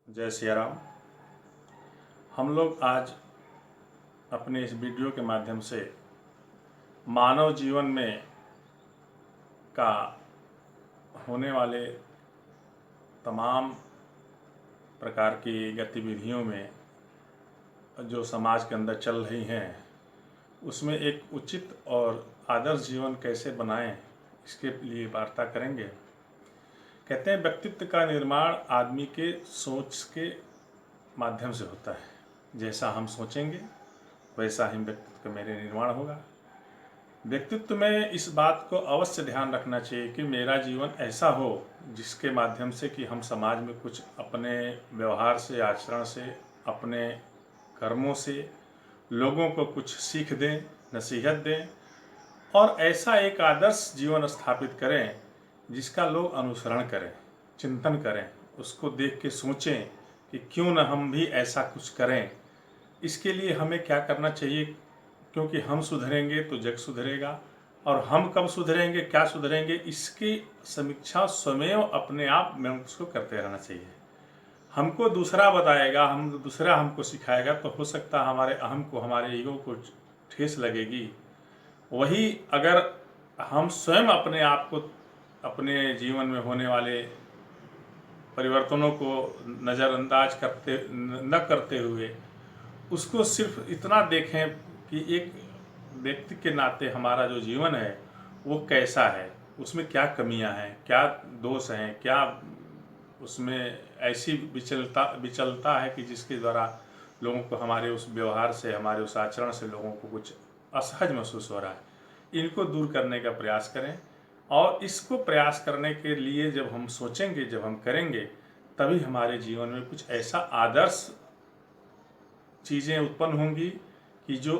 जय सिया राम। हम लोग आज अपने इस वीडियो के माध्यम से मानव जीवन में का होने वाले तमाम प्रकार की गतिविधियों में जो समाज के अंदर चल रही हैं उसमें एक उचित और आदर्श जीवन कैसे बनाएं इसके लिए वार्ता करेंगे। कहते हैं व्यक्तित्व का निर्माण आदमी के सोच के माध्यम से होता है। जैसा हम सोचेंगे वैसा ही व्यक्तित्व का मेरे निर्माण होगा। व्यक्तित्व में इस बात को अवश्य ध्यान रखना चाहिए कि मेरा जीवन ऐसा हो जिसके माध्यम से कि हम समाज में कुछ अपने व्यवहार से, आचरण से, अपने कर्मों से लोगों को कुछ सीख दें, नसीहत दें और ऐसा एक आदर्श जीवन स्थापित करें जिसका लोग अनुसरण करें, चिंतन करें, उसको देख के सोचें कि क्यों न हम भी ऐसा कुछ करें। इसके लिए हमें क्या करना चाहिए, क्योंकि हम सुधरेंगे तो जग सुधरेगा और हम कब सुधरेंगे, क्या सुधरेंगे, इसकी समीक्षा स्वयं अपने आप में उसको करते रहना चाहिए। हमको दूसरा बताएगा, दूसरा हमको सिखाएगा तो हो सकता है हमारे अहम को, हमारे ईगो को ठेस लगेगी। वही अगर हम स्वयं अपने आप को, अपने जीवन में होने वाले परिवर्तनों को नज़रअंदाज न करते हुए उसको सिर्फ इतना देखें कि एक व्यक्ति के नाते हमारा जो जीवन है वो कैसा है, उसमें क्या कमियां हैं, क्या दोष हैं, क्या उसमें ऐसी विचलता है कि जिसके द्वारा लोगों को हमारे उस व्यवहार से, हमारे उस आचरण से लोगों को कुछ असहज महसूस हो रहा है। इनको दूर करने का प्रयास करें और इसको प्रयास करने के लिए जब हम सोचेंगे, जब हम करेंगे, तभी हमारे जीवन में कुछ ऐसा आदर्श चीज़ें उत्पन्न होंगी कि जो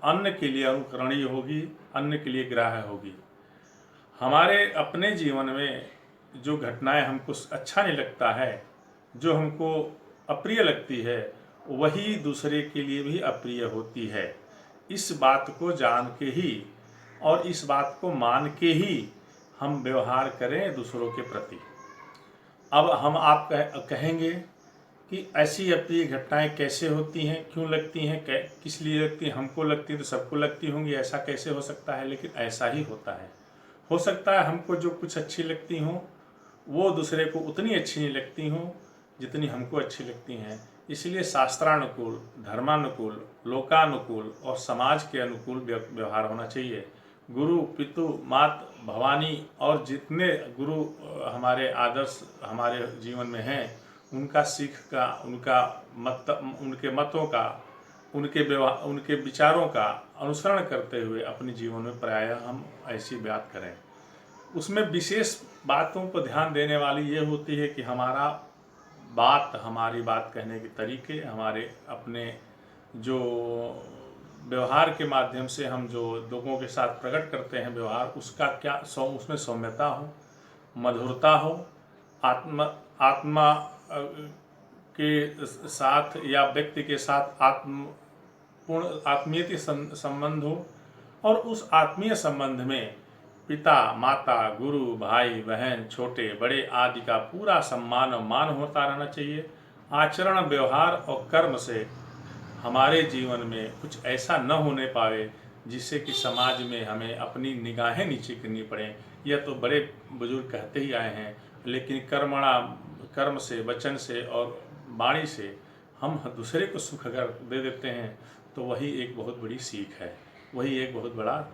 अन्य के लिए अनुकरणीय होगी, अन्य के लिए ग्राह्य होगी। हमारे अपने जीवन में जो घटनाएं हमको अच्छा नहीं लगता है, जो हमको अप्रिय लगती है, वही दूसरे के लिए भी अप्रिय होती है। इस बात को जान के ही और इस बात को मान के ही हम व्यवहार करें दूसरों के प्रति। अब हम आप कहेंगे कि ऐसी अप्रिय घटनाएं कैसे होती हैं, क्यों लगती हैं, किस लिए लगती हैं, हमको लगती हैं तो सबको लगती होंगी, ऐसा कैसे हो सकता है? लेकिन ऐसा ही होता है। हो सकता है हमको जो कुछ अच्छी लगती हों वो दूसरे को उतनी अच्छी नहीं लगती हों जितनी हमको अच्छी लगती हैं। इसलिए शास्त्रानुकूल, धर्मानुकूल, लोकानुकूल और समाज के अनुकूल व्यवहार होना चाहिए। गुरु, पितु, मात, भवानी और जितने गुरु हमारे आदर्श हमारे जीवन में हैं उनका सीख का, उनके मतों का, उनके विचारों का अनुसरण करते हुए अपने जीवन में प्रायः हम ऐसी बात करें। उसमें विशेष बातों को ध्यान देने वाली ये होती है कि हमारी बात कहने के तरीके, हमारे अपने जो व्यवहार के माध्यम से हम जो लोगों के साथ प्रकट करते हैं व्यवहार, उसका क्या उसमें सौम्यता हो, मधुरता हो, आत्मा के साथ या व्यक्ति के साथ पूर्ण आत्मीय संबंध हो और उस आत्मीय संबंध में पिता, माता, गुरु, भाई, बहन, छोटे बड़े आदि का पूरा सम्मान और मान होता रहना चाहिए। आचरण, व्यवहार और कर्म से हमारे जीवन में कुछ ऐसा न होने पावे जिससे कि समाज में हमें अपनी निगाहें नीचे करनी पड़े। यह तो बड़े बुजुर्ग कहते ही आए हैं, लेकिन कर्म से, वचन से और वाणी से हम दूसरे को सुख अगर दे देते हैं तो वही एक बहुत बड़ी सीख है, वही एक बहुत बड़ा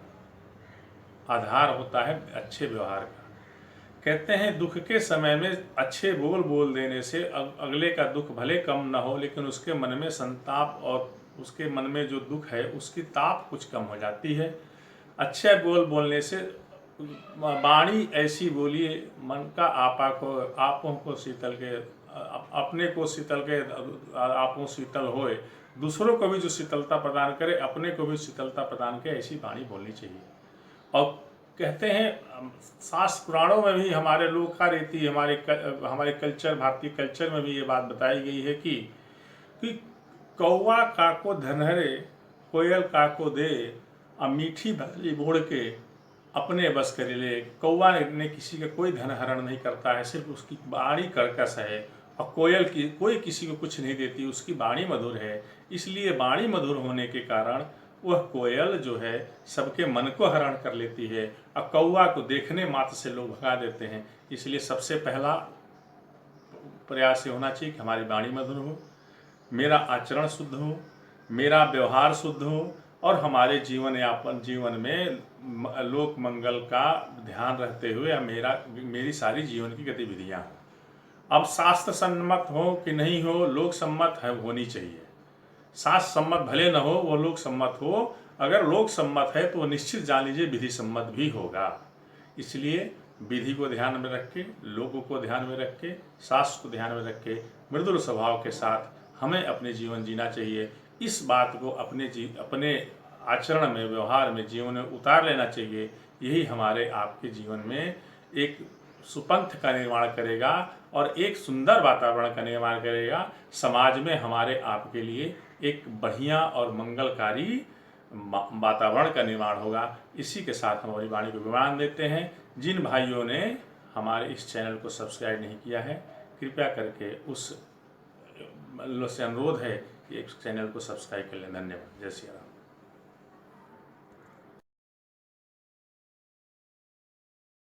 आधार होता है अच्छे व्यवहार का। कहते हैं दुख के समय में अच्छे बोल देने से अगले का दुख भले कम न हो, लेकिन उसके मन में संताप और उसके मन में जो दुख है उसकी ताप कुछ कम हो जाती है। अच्छे बोलने से वाणी ऐसी बोलिए मन का आपों को शीतल के, अपने को शीतल के आपों शीतल होए, दूसरों को भी जो शीतलता प्रदान करे, अपने को भी शीतलता प्रदान करे, ऐसी वाणी बोलनी चाहिए। और कहते हैं शास्त्र पुराणों में भी हमारे लोक का रीति, हमारे कल्चर, भारतीय कल्चर में भी ये बात बताई गई है कि कौवा काको धनहरे, कोयल काको दे, और मीठी भली बोड़ के अपने बस कर ले। कौवा ने किसी का कोई धन हरण नहीं करता है, सिर्फ उसकी वाणी कर्कश है और कोयल की कोई किसी को कुछ नहीं देती, उसकी वाणी मधुर है। इसलिए वाणी मधुर होने के कारण वह कोयल जो है सबके मन को हरण कर लेती है, और कौआ को देखने मात्र से लोग भगा देते हैं। इसलिए सबसे पहला प्रयास ये होना चाहिए कि हमारी वाणी मधुर हो, मेरा आचरण शुद्ध हो, मेरा व्यवहार शुद्ध हो, और हमारे जीवन में लोक मंगल का ध्यान रहते हुए मेरी सारी जीवन की गतिविधियाँ हों। अब शास्त्र सम्मत हो कि नहीं हो, लोक सम्मत है होनी चाहिए। शास्त्र सम्मत भले न हो, वो लोक सम्मत हो। अगर लोक सम्मत है तो वो निश्चित जान लीजिए विधि सम्मत भी होगा। इसलिए विधि को ध्यान में रख के, लोगों को ध्यान में रख के, शास्त्र को ध्यान में रख के मृदुल स्वभाव के साथ हमें अपने जीवन जीना चाहिए। इस बात को अपने आचरण में, व्यवहार में, जीवन में उतार लेना चाहिए। यही हमारे आपके जीवन में एक सुपंथ का निर्माण करेगा और एक सुंदर वातावरण का निर्माण करेगा। समाज में हमारे आपके लिए एक बढ़िया और मंगलकारी वातावरण का निर्माण होगा। इसी के साथ हम हमारी वाणी को विराम देते हैं। जिन भाइयों ने हमारे इस चैनल को सब्सक्राइब नहीं किया है, कृपया करके उससे अनुरोध है कि इस चैनल को सब्सक्राइब कर लें। धन्यवाद। जय श्री राम।